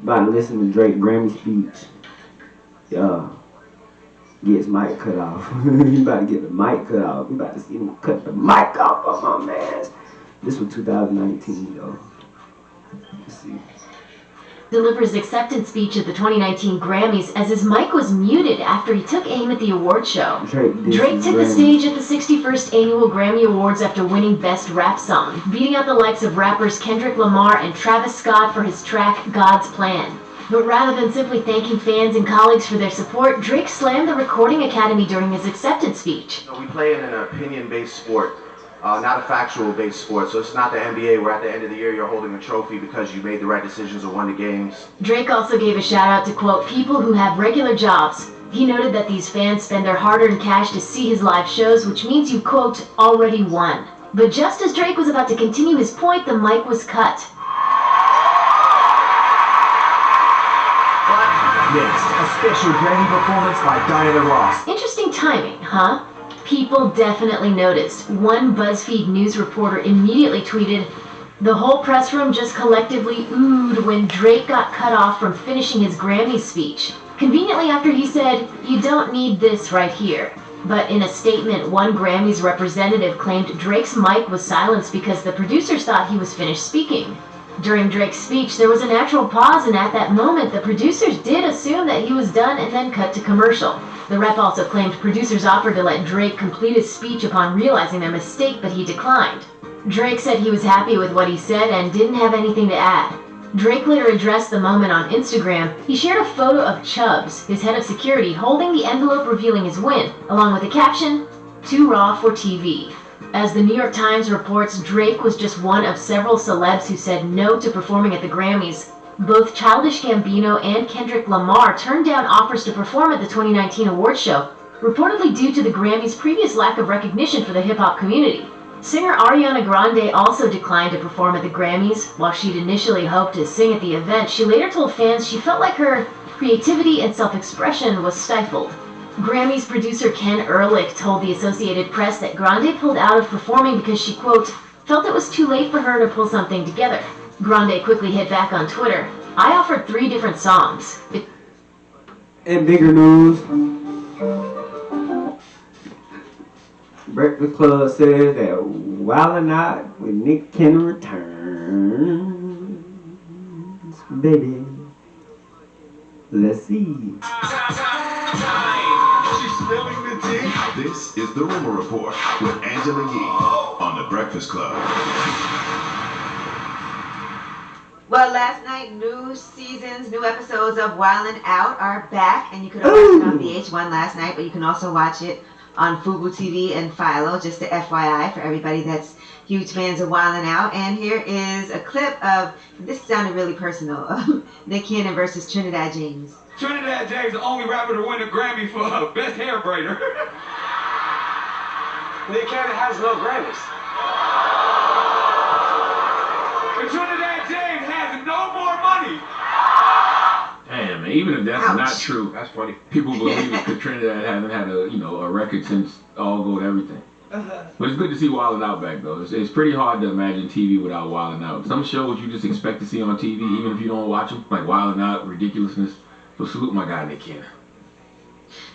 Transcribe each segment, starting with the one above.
About to listen to Drake Grammy speech. Gets mic cut off. He about to get the mic cut off. We about to see him cut the mic off of my man. This was 2019 though. Let's see. Deliver his acceptance speech at the 2019 Grammys as his mic was muted after he took aim at the award show. Drake took the stage at the 61st Annual Grammy Awards after winning Best Rap Song, beating out the likes of rappers Kendrick Lamar and Travis Scott for his track God's Plan. But rather than simply thanking fans and colleagues for their support, Drake slammed the Recording Academy during his acceptance speech. We play in an opinion-based sport, not a factual-based sport. So it's not the NBA where at the end of the year you're holding a trophy because you made the right decisions or won the games. Drake also gave a shout-out to, quote, people who have regular jobs. He noted that these fans spend their hard-earned cash to see his live shows, which means you, quote, already won. But just as Drake was about to continue his point, the mic was cut. Next, a special Grammy performance by Diana Ross. Interesting timing, huh? People definitely noticed. One BuzzFeed News reporter immediately tweeted, the whole press room just collectively oohed when Drake got cut off from finishing his Grammy speech. Conveniently after he said, you don't need this right here. But in a statement, one Grammys representative claimed Drake's mic was silenced because the producers thought he was finished speaking. During Drake's speech, there was a natural pause, and at that moment, the producers did assume that he was done and then cut to commercial. The rep also claimed producers offered to let Drake complete his speech upon realizing their mistake, but he declined. Drake said he was happy with what he said and didn't have anything to add. Drake later addressed the moment on Instagram. He shared a photo of Chubbs, his head of security, holding the envelope revealing his win, along with the caption, "Too raw for TV." As the New York Times reports, Drake was just one of several celebs who said no to performing at the Grammys. Both Childish Gambino and Kendrick Lamar turned down offers to perform at the 2019 awards show, reportedly due to the Grammys' previous lack of recognition for the hip-hop community. Singer Ariana Grande also declined to perform at the Grammys. While she'd initially hoped to sing at the event, she later told fans she felt like her creativity and self-expression was stifled. Grammys producer Ken Ehrlich told the Associated Press that Grande pulled out of performing because she, quote, felt it was too late for her to pull something together. Grande quickly hit back on Twitter, I offered 3 different songs. In bigger news, Breakfast Club says that Wildin' Out with Nick Cannon returns. Baby, let's see. This is the Rumor Report with Angela Yee on The Breakfast Club. Well, last night, new episodes of Wildin' Out are back, and you could have watched it on VH1 last night, but you can also watch it on Fubu TV and Philo, just a FYI for everybody that's huge fans of Wildin' Out. And here is a clip of, this sounded really personal, Nick Cannon versus Trinidad James. Trinidad James, the only rapper to win a Grammy for Best Hair Braider. Nick Cannon has no Grammys. And Trinidad James has no more money. Damn, man, even if that's not true, that's funny. People believe it because Trinidad hasn't had a record since All Gold Everything. But it's good to see Wildin' Out back though. It's pretty hard to imagine TV without Wildin' Out. Some shows you just expect to see on TV, even if you don't watch them, like Wildin' Out, Ridiculousness. So salute my guy Nick Cannon.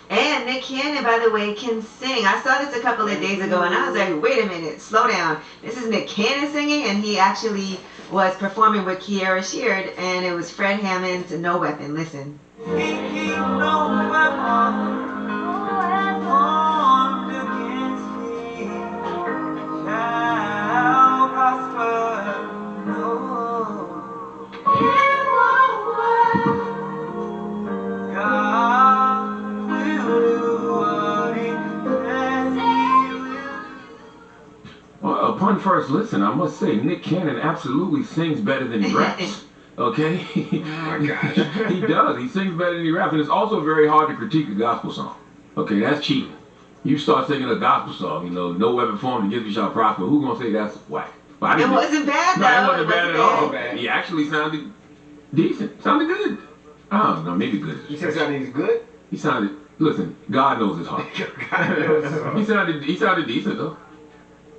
And Nick Cannon, by the way, can sing. I saw this a couple of days ago, and I was like, wait a minute, slow down. This is Nick Cannon singing, and he actually was performing with Kiara Sheard, and it was Fred Hammond's No Weapon. Listen. No weapon formed against me shall prosper. No. Well, upon first listen, I must say Nick Cannon absolutely sings better than he raps. Okay? Oh my gosh. He does. He sings better than he raps. And it's also very hard to critique a gospel song. Okay, that's cheating. You start singing a gospel song, no weapon formed against you shall prosper. Who's going to say that's whack? It wasn't bad, though. No, it wasn't bad at all. Bad. He actually sounded decent. Sounded good. I don't know, maybe good. You said something good? He sounded, listen, God knows his heart. God knows his heart. He sounded decent, though.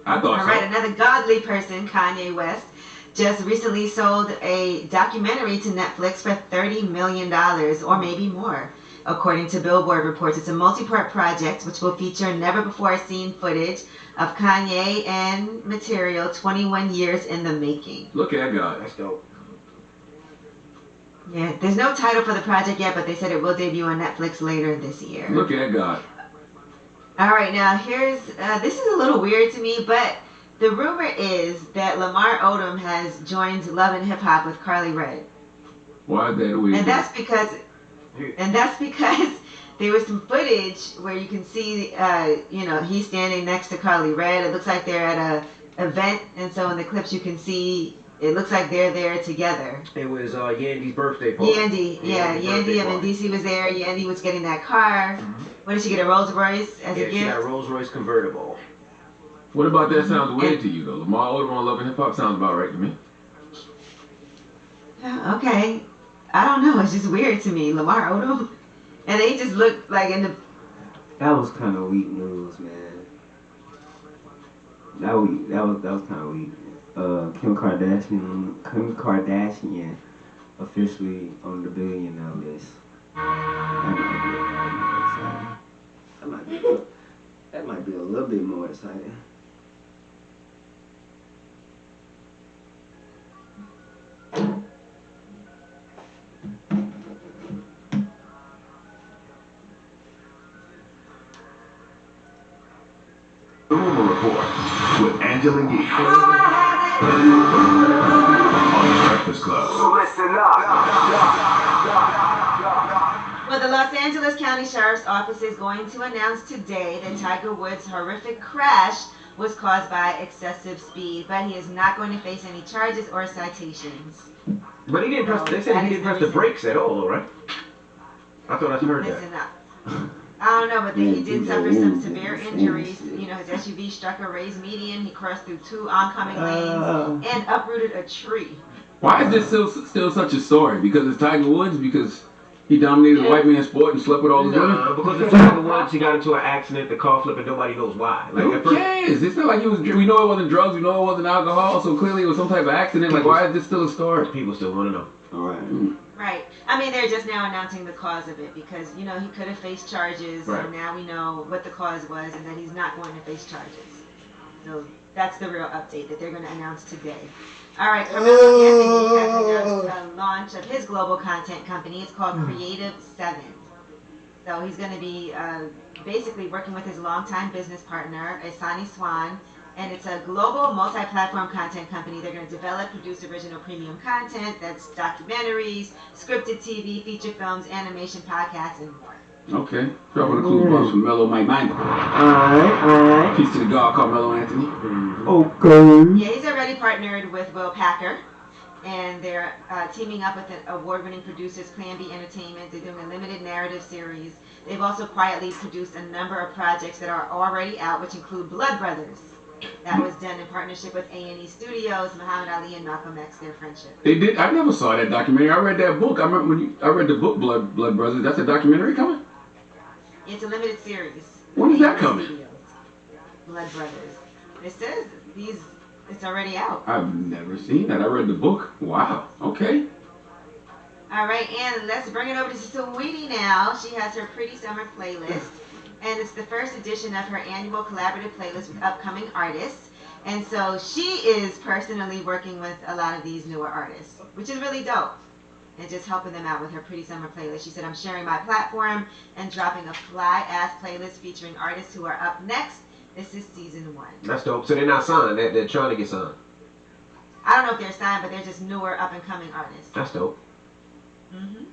I thought All right, another godly person, Kanye West, just recently sold a documentary to Netflix for $30 million or maybe more. According to Billboard reports, it's a multi-part project which will feature never-before-seen footage of Kanye and material 21 years in the making. Look at God. That's dope. Yeah, there's no title for the project yet, but they said it will debut on Netflix later this year. Look at God. All right, now here's, this is a little weird to me, but the rumor is that Lamar Odom has joined Love and Hip Hop with Carly Rae. Why is that weird? And that's because there was some footage where you can see, he's standing next to Carly Rae. It looks like they're at a event, and so in the clips you can see it looks like they're there together. It was Yandy's birthday party. Yandy of DC was there. Yandy was getting that car. Mm-hmm. What did she get, a Rolls Royce as a gift? She got a Rolls Royce convertible. What about that sounds weird to you, though? Lamar Odom on Love and Hip Hop sounds about right to me. Okay. I don't know. It's just weird to me. Lamar Odom. And they just look like in the... That was kind of weak news, man. That was kind of weak. Kim Kardashian officially on the billionaire list. That might be a little bit more exciting. The Rumor Report with Angela Yee on the Breakfast Club. So listen up. Well, the Los Angeles County Sheriff's Office is going to announce today that Tiger Woods' horrific crash was caused by excessive speed, but he is not going to face any charges or citations. But he didn't press. They said he didn't press the brakes at all, right? I thought I heard that. Listen up. I don't know, but then he did suffer some severe injuries. You know, his SUV struck a raised median. He crossed through two oncoming lanes and uprooted a tree. Why is this still such a story? Because it's Tiger Woods? Because he dominated the white man's sport and slept with all his women? Because it's Tiger Woods, he got into an accident, the car flipped, and nobody knows why. Like, Who cares? It's not like he was. We know it wasn't drugs. We know it wasn't alcohol. So clearly it was some type of accident. Like, why is this still a story? People still want to know. All right. Right. I mean, they're just now announcing the cause of it because, you know, he could have faced charges. Right. So now we know what the cause was and that he's not going to face charges. So that's the real update that they're going to announce today. All right. Carmelo Anthony has announced a launch of his global content company. It's called Creative 7. So he's going to be basically working with his longtime business partner, Asani Swan. And it's a global multi-platform content company. They're going to develop, produce original premium content. That's documentaries, scripted TV, feature films, animation, podcasts, and more. Okay. Dropping a clue box from Mellow Mike Mango. Alright. Peace to the God called Mellow Anthony. Okay. Yeah, he's already partnered with Will Packer. And they're teaming up with the award-winning producers Plan B Entertainment. They're doing a limited narrative series. They've also quietly produced a number of projects that are already out, which include Blood Brothers. That was done in partnership with A&E Studios, Muhammad Ali and Malcolm X, their friendship. They did. I never saw that documentary. I read that book. I remember when I read the book Blood Brothers. That's a documentary coming? It's a limited series. When is that A&E coming? Studios. Blood Brothers. It says it's already out. I've never seen that. I read the book. Wow. Okay. All right, and let's bring it over to Saweetie now. She has her Pretty Summer playlist. And it's the first edition of her annual collaborative playlist with upcoming artists. And so she is personally working with a lot of these newer artists, which is really dope. And just helping them out with her Pretty Summer playlist. She said, I'm sharing my platform and dropping a fly-ass playlist featuring artists who are up next. This is season 1. That's dope. So they're not signed. They're trying to get signed. I don't know if they're signed, but they're just newer up-and-coming artists. That's dope. Mm-hmm.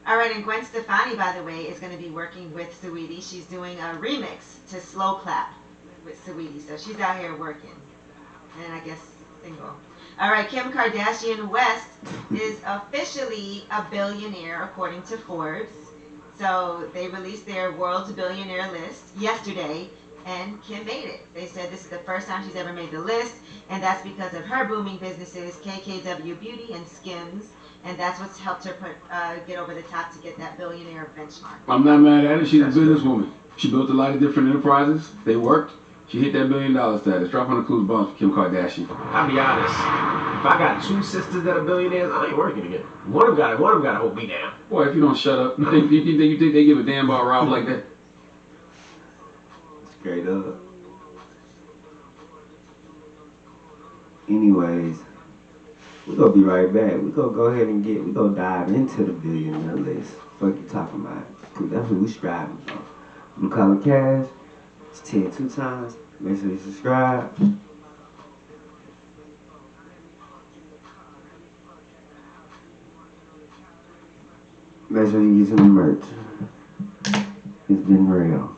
All right, and Gwen Stefani, by the way, is going to be working with Saweetie. She's doing a remix to Slow Clap with Saweetie, so she's out here working, and I guess single. All right, Kim Kardashian West is officially a billionaire according to Forbes. So they released their world's billionaire list yesterday, and Kim made it. They said this is the first time she's ever made the list, and that's because of her booming businesses, KKW Beauty and Skims. And that's what's helped her get over the top to get that billionaire benchmark. I'm not mad at it. She's a businesswoman. She built a lot of different enterprises. They worked. She hit that $1 million status. Drop on the clues bumps for Kim Kardashian. I'll be honest. If I got two sisters that are billionaires, I ain't working again. One of them gotta hold me down. Boy, if you don't shut up, you think they give a damn about Rob like that? Straight up. Anyways, we're gonna be right back. We're gonna go ahead and we gonna dive into the billionaire list. Fuck you talking about? Cause that's what we striving for. I'm calling cash. It's 10 2 times. Make sure you subscribe. Make sure you get some merch. It's been real.